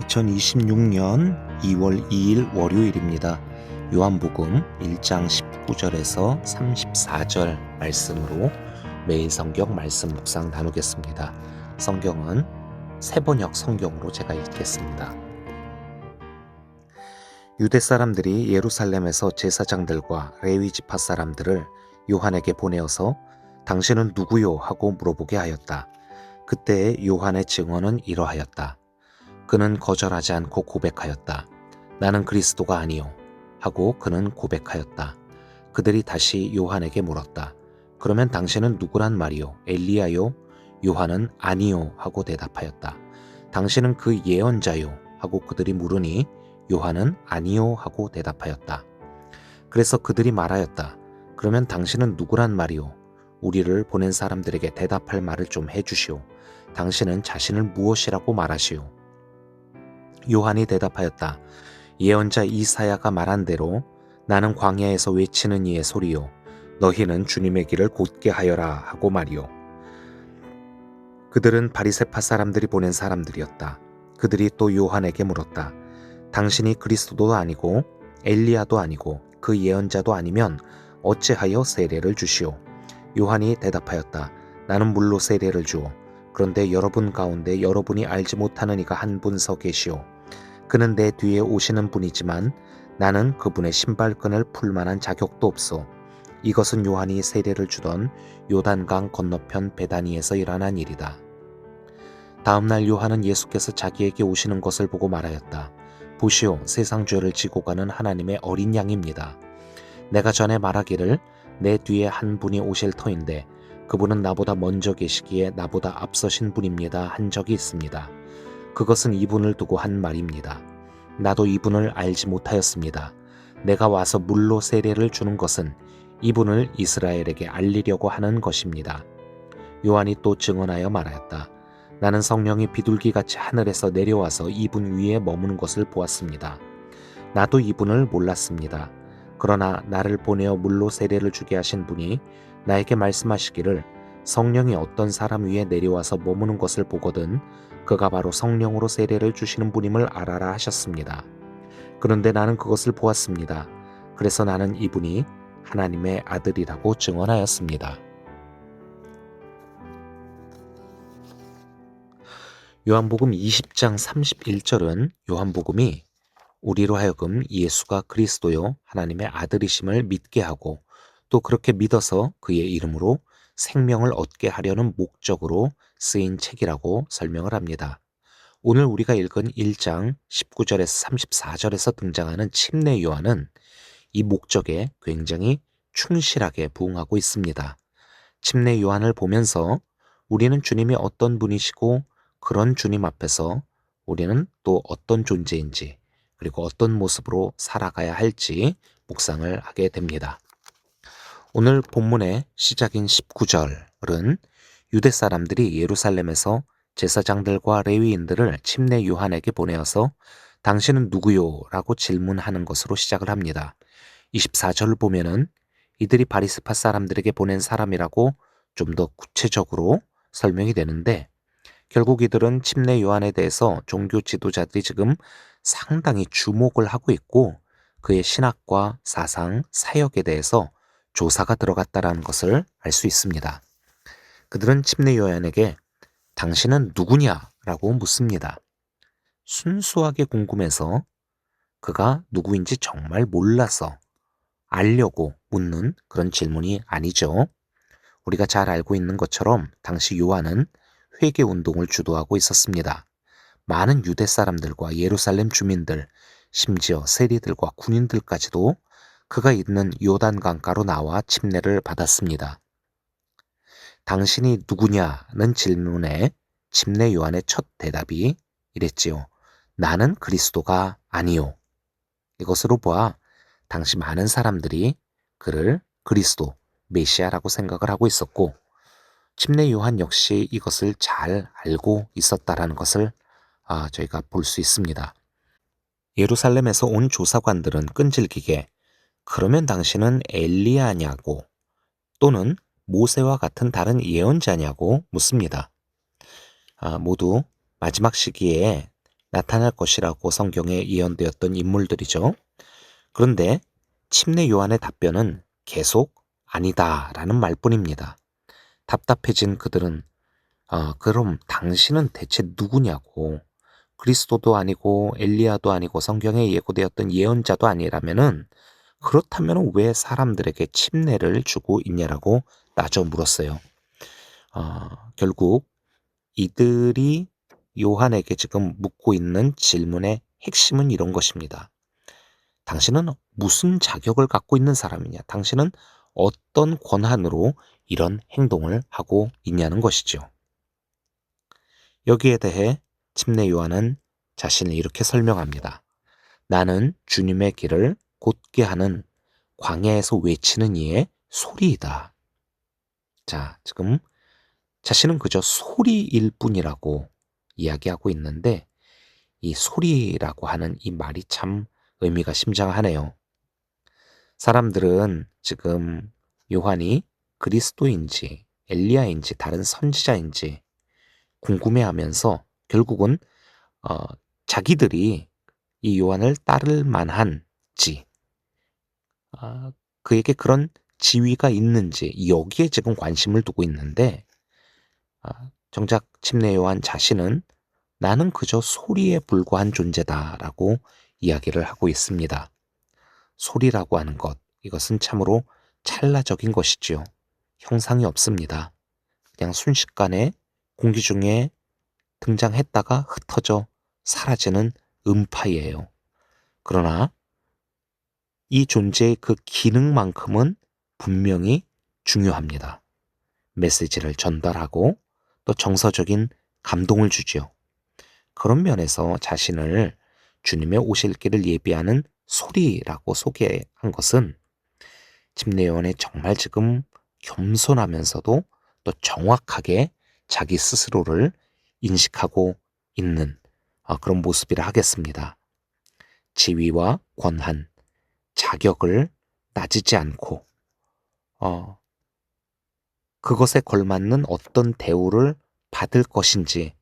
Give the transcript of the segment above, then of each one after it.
2026년 2월 2일 월요일입니다. 요한복음 1장 19절에서 34절 말씀으로 매일 성경 말씀 묵상 나누겠습니다. 성경은 세번역 성경으로 제가 읽겠습니다. 유대 사람들이 예루살렘에서 제사장들과 레위 지파 사람들을 요한에게 보내어서 당신은 누구요? 하고 물어보게 하였다. 그때 요한의 증언은 이러하였다. 그는 거절하지 않고 고백하였다. 나는 그리스도가 아니요. 하고 그는 고백하였다. 그들이 다시 요한에게 물었다. 그러면 당신은 누구란 말이요? 엘리야요? 요한은 아니요. 하고 대답하였다. 당신은 그 예언자요? 하고 그들이 물으니 요한은 아니요. 하고 대답하였다. 그래서 그들이 말하였다. 그러면 당신은 누구란 말이요? 우리를 보낸 사람들에게 대답할 말을 좀 해주시오. 당신은 자신을 무엇이라고 말하시오? 요한이 대답하였다. 예언자 이사야가 말한 대로 나는 광야에서 외치는 이의 소리요. 너희는 주님의 길을 곧게 하여라 하고 말이요. 그들은 바리새파 사람들이 보낸 사람들이었다. 그들이 또 요한에게 물었다. 당신이 그리스도도 아니고 엘리야도 아니고 그 예언자도 아니면 어찌하여 세례를 주시오? 요한이 대답하였다. 나는 물로 세례를 주오. 그런데 여러분 가운데 여러분이 알지 못하는 이가 한 분 서 계시오. 그는 내 뒤에 오시는 분이지만 나는 그분의 신발끈을 풀 만한 자격도 없소. 이것은 요한이 세례를 주던 요단강 건너편 베다니에서 일어난 일이다. 다음 날 요한은 예수께서 자기에게 오시는 것을 보고 말하였다. 보시오, 세상 죄를 지고 가는 하나님의 어린 양입니다. 내가 전에 말하기를 내 뒤에 한 분이 오실 터인데 그분은 나보다 먼저 계시기에 나보다 앞서신 분입니다 한 적이 있습니다. 그것은 이분을 두고 한 말입니다. 나도 이분을 알지 못하였습니다. 내가 와서 물로 세례를 주는 것은 이분을 이스라엘에게 알리려고 하는 것입니다. 요한이 또 증언하여 말하였다. 나는 성령이 비둘기같이 하늘에서 내려와서 이분 위에 머무는 것을 보았습니다. 나도 이분을 몰랐습니다. 그러나 나를 보내어 물로 세례를 주게 하신 분이 나에게 말씀하시기를 성령이 어떤 사람 위에 내려와서 머무는 것을 보거든 그가 바로 성령으로 세례를 주시는 분임을 알아라 하셨습니다. 그런데 나는 그것을 보았습니다. 그래서 나는 이분이 하나님의 아들이라고 증언하였습니다. 요한복음 20장 31절은 요한복음이 우리로 하여금 예수가 그리스도요 하나님의 아들이심을 믿게 하고 또 그렇게 믿어서 그의 이름으로 생명을 얻게 하려는 목적으로 쓰인 책이라고 설명을 합니다. 오늘 우리가 읽은 1장 19절에서 34절에서 등장하는 침례 요한은 이 목적에 굉장히 충실하게 부응하고 있습니다. 침례 요한을 보면서 우리는 주님이 어떤 분이시고 그런 주님 앞에서 우리는 또 어떤 존재인지 그리고 어떤 모습으로 살아가야 할지 묵상을 하게 됩니다. 오늘 본문의 시작인 19절은 유대 사람들이 예루살렘에서 제사장들과 레위인들을 침례 요한에게 보내어서 당신은 누구요? 라고 질문하는 것으로 시작을 합니다. 24절을 보면은 이들이 바리새파 사람들에게 보낸 사람이라고 좀 더 구체적으로 설명이 되는데 결국 이들은 침례 요한에 대해서 종교 지도자들이 지금 상당히 주목을 하고 있고 그의 신학과 사상, 사역에 대해서 조사가 들어갔다라는 것을 알 수 있습니다. 그들은 침례 요한에게 당신은 누구냐라고 묻습니다. 순수하게 궁금해서 그가 누구인지 정말 몰라서 알려고 묻는 그런 질문이 아니죠. 우리가 잘 알고 있는 것처럼 당시 요한은 회개 운동을 주도하고 있었습니다. 많은 유대 사람들과 예루살렘 주민들, 심지어 세리들과 군인들까지도 그가 있는 요단 강가로 나와 침례를 받았습니다. 당신이 누구냐는 질문에 침례 요한의 첫 대답이 이랬지요. 나는 그리스도가 아니요. 이것으로 보아 당시 많은 사람들이 그를 그리스도, 메시아라고 생각을 하고 있었고 침례 요한 역시 이것을 잘 알고 있었다라는 것을 저희가 볼 수 있습니다. 예루살렘에서 온 조사관들은 끈질기게 그러면 당신은 엘리야냐고 또는 모세와 같은 다른 예언자냐고 묻습니다. 모두 마지막 시기에 나타날 것이라고 성경에 예언되었던 인물들이죠. 그런데 침례 요한의 답변은 계속 아니다라는 말뿐입니다. 답답해진 그들은 그럼 당신은 대체 누구냐고, 그리스도도 아니고 엘리야도 아니고 성경에 예고되었던 예언자도 아니라면은 그렇다면 왜 사람들에게 침례를 주고 있냐라고 따져 물었어요. 결국 이들이 요한에게 지금 묻고 있는 질문의 핵심은 이런 것입니다. 당신은 무슨 자격을 갖고 있는 사람이냐? 당신은 어떤 권한으로 이런 행동을 하고 있냐는 것이죠. 여기에 대해 침례 요한은 자신을 이렇게 설명합니다. 나는 주님의 길을 곧게 하는 광야에서 외치는 이의 소리이다. 자, 지금 자신은 그저 소리일 뿐이라고 이야기하고 있는데 이 소리라고 하는 이 말이 참 의미가 심장하네요. 사람들은 지금 요한이 그리스도인지 엘리야인지 다른 선지자인지 궁금해하면서 결국은 어, 자기들이 이 요한을 따를 만한지 그에게 그런 지위가 있는지 여기에 지금 관심을 두고 있는데 정작 침례 요한 자신은 나는 그저 소리에 불과한 존재다라고 이야기를 하고 있습니다. 소리라고 하는 것, 이것은 참으로 찰나적인 것이지요. 형상이 없습니다. 그냥 순식간에 공기 중에 등장했다가 흩어져 사라지는 음파예요. 그러나 이 존재의 그 기능만큼은 분명히 중요합니다. 메시지를 전달하고 또 정서적인 감동을 주지요. 그런 면에서 자신을 주님의 오실 길을 예비하는 소리라고 소개한 것은 침례요한이 정말 지금 겸손하면서도 또 정확하게 자기 스스로를 인식하고 있는 그런 모습이라 하겠습니다. 지위와 권한, 자격을 따지지 않고 그것에 걸맞는 어떤 대우를 받을 것인지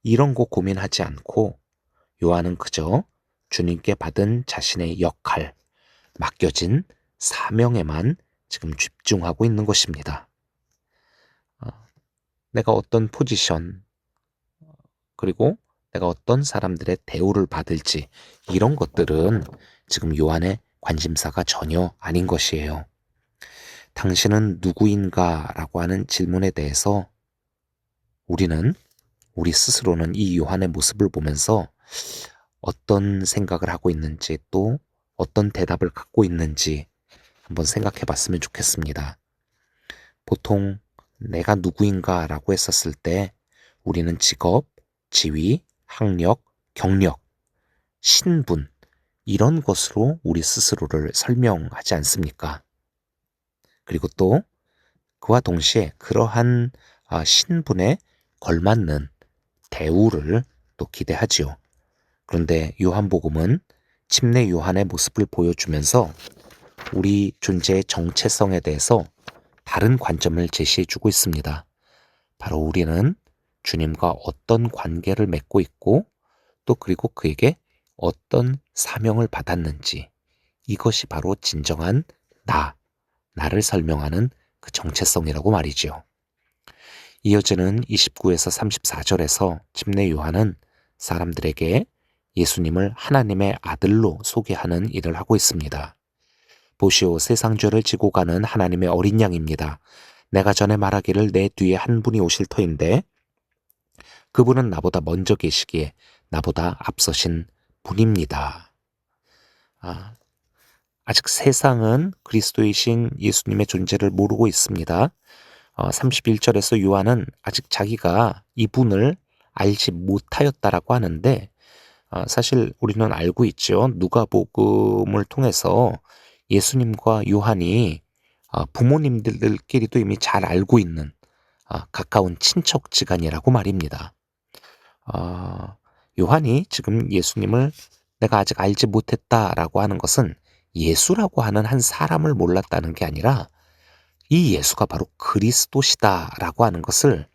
이런 거 고민하지 않고 요한은 그저 주님께 받은 자신의 역할, 맡겨진 사명에만 지금 집중하고 있는 것입니다. 내가 어떤 포지션, 그리고 내가 어떤 사람들의 대우를 받을지 이런 것들은 지금 요한의 관심사가 전혀 아닌 것이에요. 당신은 누구인가? 라고 하는 질문에 대해서 우리 스스로는 이 요한의 모습을 보면서 어떤 생각을 하고 있는지 또 어떤 대답을 갖고 있는지 한번 생각해 봤으면 좋겠습니다. 보통 내가 누구인가 라고 했었을 때 우리는 직업, 지위, 학력, 경력, 신분 이런 것으로 우리 스스로를 설명하지 않습니까? 그리고 또 그와 동시에 그러한 신분에 걸맞는 대우를 또 기대하지요. 그런데 요한복음은 침례 요한의 모습을 보여주면서 우리 존재의 정체성에 대해서 다른 관점을 제시해주고 있습니다. 바로 우리는 주님과 어떤 관계를 맺고 있고 또 그리고 그에게 어떤 사명을 받았는지 이것이 바로 진정한 나를 설명하는 그 정체성이라고 말이지요. 이어지는 29에서 34절에서 침례 요한은 사람들에게 예수님을 하나님의 아들로 소개하는 일을 하고 있습니다. 보시오, 세상 죄를 지고 가는 하나님의 어린 양입니다. 내가 전에 말하기를 내 뒤에 한 분이 오실 터인데 그분은 나보다 먼저 계시기에 나보다 앞서신 분입니다. 아직 세상은 그리스도이신 예수님의 존재를 모르고 있습니다. 31절에서 요한은 아직 자기가 이분을 알지 못하였다라고 하는데 사실 우리는 알고 있죠. 누가복음을 통해서 예수님과 요한이 부모님들끼리도 이미 잘 알고 있는 가까운 친척지간이라고 말입니다. 요한이 지금 예수님을 내가 아직 알지 못했다라고 하는 것은 예수라고 하는 한 사람을 몰랐다는 게 아니라 이 예수가 바로 그리스도시다라고 하는 것을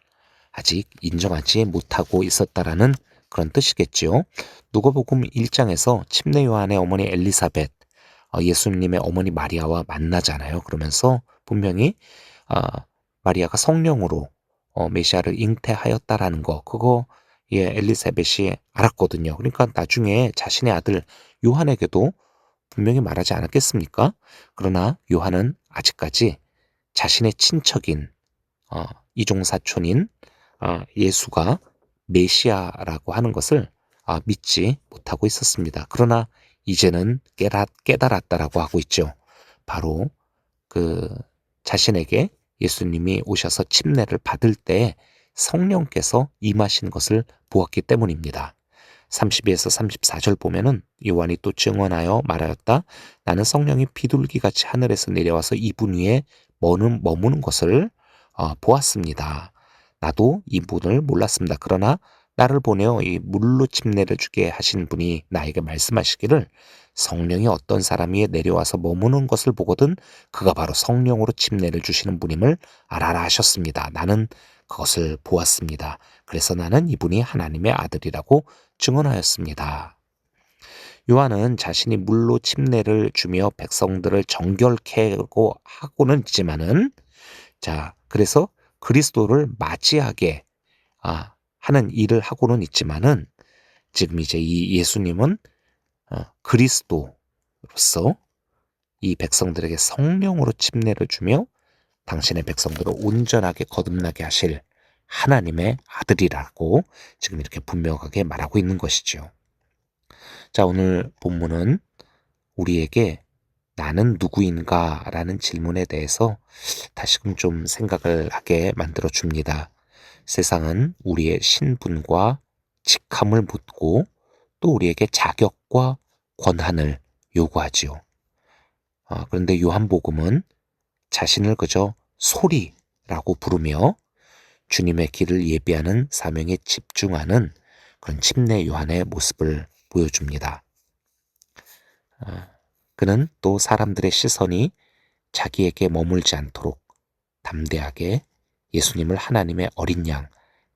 아직 인정하지 못하고 있었다라는 그런 뜻이겠지요. 누가복음 1장에서 침례 요한의 어머니 엘리사벳, 예수님의 어머니 마리아와 만나잖아요. 그러면서 분명히 마리아가 성령으로 메시아를 잉태하였다라는 거, 그거 엘리사벳이 알았거든요. 그러니까 나중에 자신의 아들 요한에게도 분명히 말하지 않았겠습니까? 그러나 요한은 아직까지 자신의 친척인 이종사촌인 예수가 메시아라고 하는 것을 믿지 못하고 있었습니다. 그러나 이제는 깨달았다라고 하고 있죠. 바로 그 자신에게 예수님이 오셔서 침례를 받을 때 성령께서 임하신 것을 보았기 때문입니다. 32에서 34절 보면은 요한이 또 증언하여 말하였다. 나는 성령이 비둘기같이 하늘에서 내려와서 이분 위에 머무는 것을 보았습니다. 나도 이분을 몰랐습니다. 그러나 나를 보내어 이 물로 침례를 주게 하신 분이 나에게 말씀하시기를 성령이 어떤 사람 위에 내려와서 머무는 것을 보거든 그가 바로 성령으로 침례를 주시는 분임을 알아라 하셨습니다. 나는 그것을 보았습니다. 그래서 나는 이분이 하나님의 아들이라고 증언하였습니다. 요한은 자신이 물로 침례를 주며 백성들을 정결케 하고는 있지만은 그래서 그리스도를 맞이하게 하는 일을 하고는 있지만은 지금 이제 이 예수님은 그리스도로서 이 백성들에게 성령으로 침례를 주며 당신의 백성들을 온전하게 거듭나게 하실 하나님의 아들이라고 지금 이렇게 분명하게 말하고 있는 것이죠. 자, 오늘 본문은 우리에게 나는 누구인가 라는 질문에 대해서 다시금 좀 생각을 하게 만들어 줍니다. 세상은 우리의 신분과 직함을 묻고 또 우리에게 자격과 권한을 요구하지요. 그런데 요한복음은 자신을 그저 소리라고 부르며 주님의 길을 예비하는 사명에 집중하는 그런 침례 요한의 모습을 보여줍니다. 그는 또 사람들의 시선이 자기에게 머물지 않도록 담대하게 예수님을 하나님의 어린 양,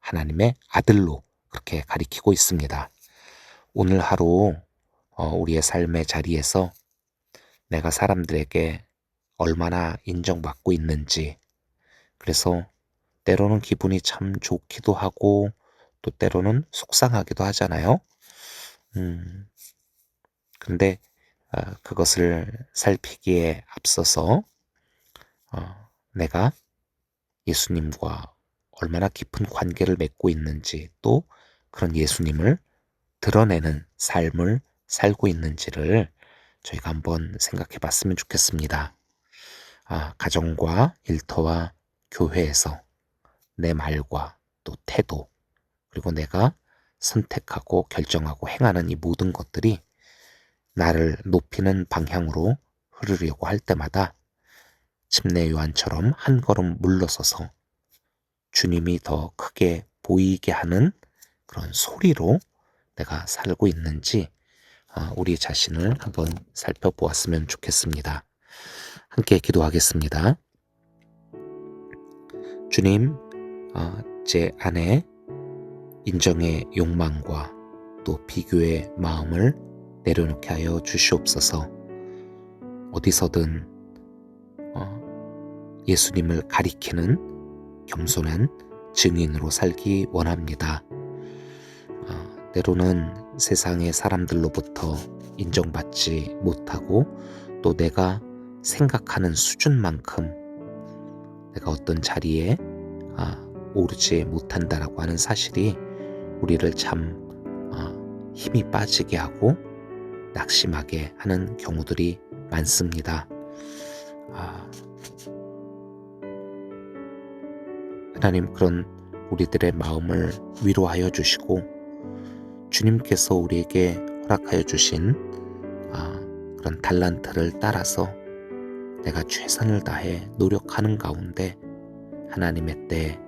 하나님의 아들로 그렇게 가리키고 있습니다. 오늘 하루 우리의 삶의 자리에서 내가 사람들에게 얼마나 인정받고 있는지, 그래서 때로는 기분이 참 좋기도 하고 또 때로는 속상하기도 하잖아요. 근데 그것을 살피기에 앞서서 내가 예수님과 얼마나 깊은 관계를 맺고 있는지, 또 그런 예수님을 드러내는 삶을 살고 있는지를 저희가 한번 생각해 봤으면 좋겠습니다. 가정과 일터와 교회에서 내 말과 또 태도, 그리고 내가 선택하고 결정하고 행하는 이 모든 것들이 나를 높이는 방향으로 흐르려고 할 때마다 침례 요한처럼 한 걸음 물러서서 주님이 더 크게 보이게 하는 그런 소리로 내가 살고 있는지 우리 자신을 한번 살펴보았으면 좋겠습니다. 함께 기도하겠습니다. 주님, 제 안에 인정의 욕망과 또 비교의 마음을 내려놓게 하여 주시옵소서. 어디서든 예수님을 가리키는 겸손한 증인으로 살기 원합니다. 때로는 세상의 사람들로부터 인정받지 못하고 또 내가 생각하는 수준만큼 내가 어떤 자리에 오르지 못한다라고 하는 사실이 우리를 참 힘이 빠지게 하고 낙심하게 하는 경우들이 많습니다. 하나님, 그런 우리들의 마음을 위로하여 주시고 주님께서 우리에게 허락하여 주신 그런 달란트를 따라서 내가 최선을 다해 노력하는 가운데 하나님의 때,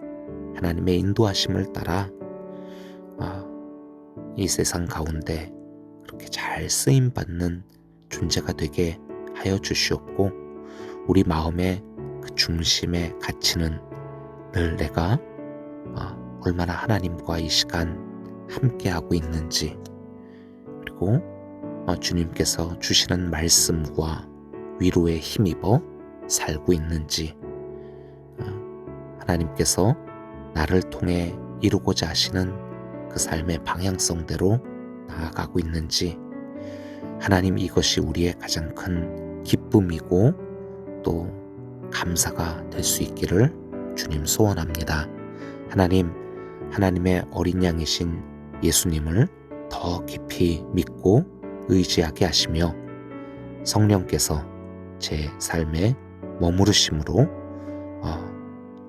하나님의 인도하심을 따라 이 세상 가운데 그렇게 잘 쓰임받는 존재가 되게 하여 주시옵고, 우리 마음의 그 중심의 가치는 늘 내가 얼마나 하나님과 이 시간 함께하고 있는지, 그리고 주님께서 주시는 말씀과 위로에 힘입어 살고 있는지, 하나님께서 나를 통해 이루고자 하시는 그 삶의 방향성대로 나아가고 있는지, 하나님, 이것이 우리의 가장 큰 기쁨이고 또 감사가 될 수 있기를 주님 소원합니다. 하나님, 하나님의 어린 양이신 예수님을 더 깊이 믿고 의지하게 하시며 성령께서 제 삶에 머무르심으로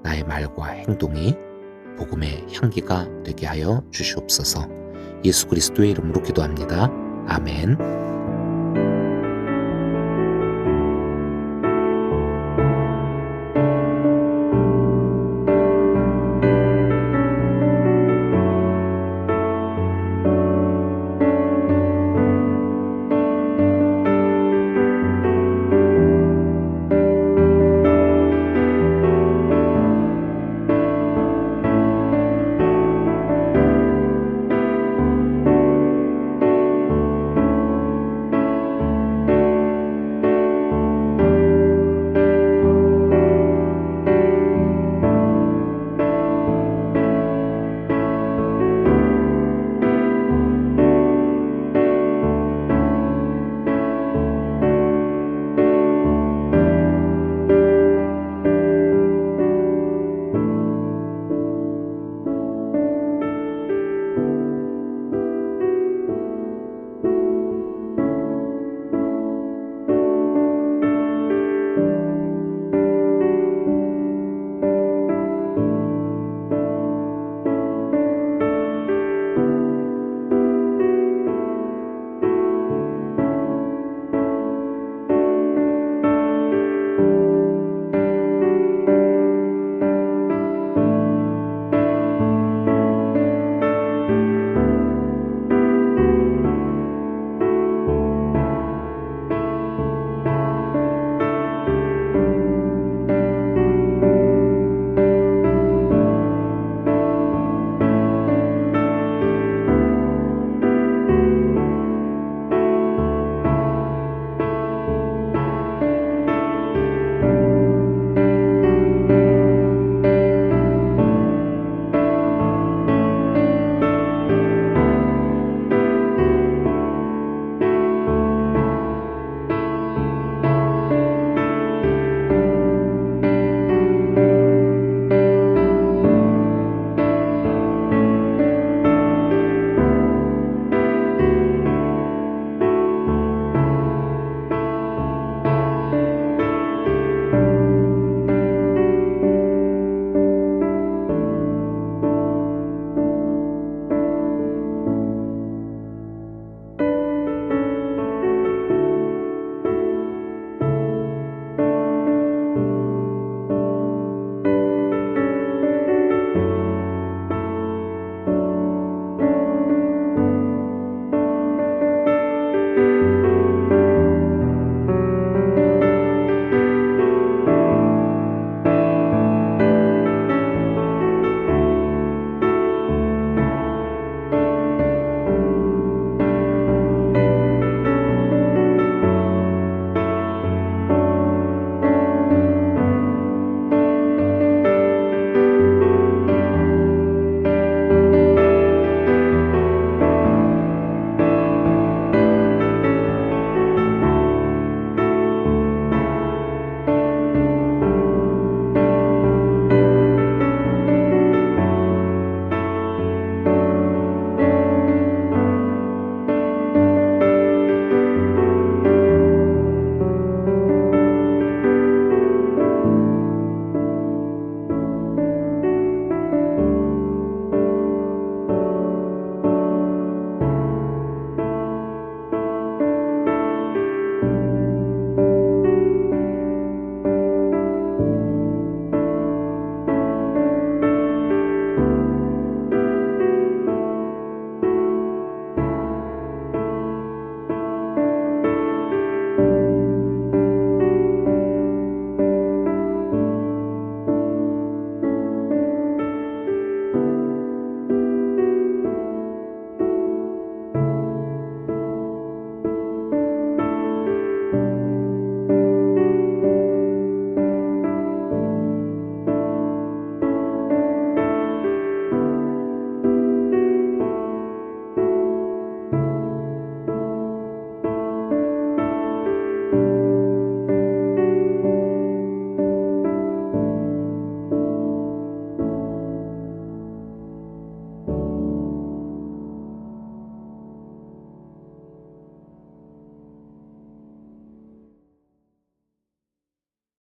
나의 말과 행동이 복음의 향기가 되게 하여 주시옵소서. 예수 그리스도의 이름으로 기도합니다. 아멘.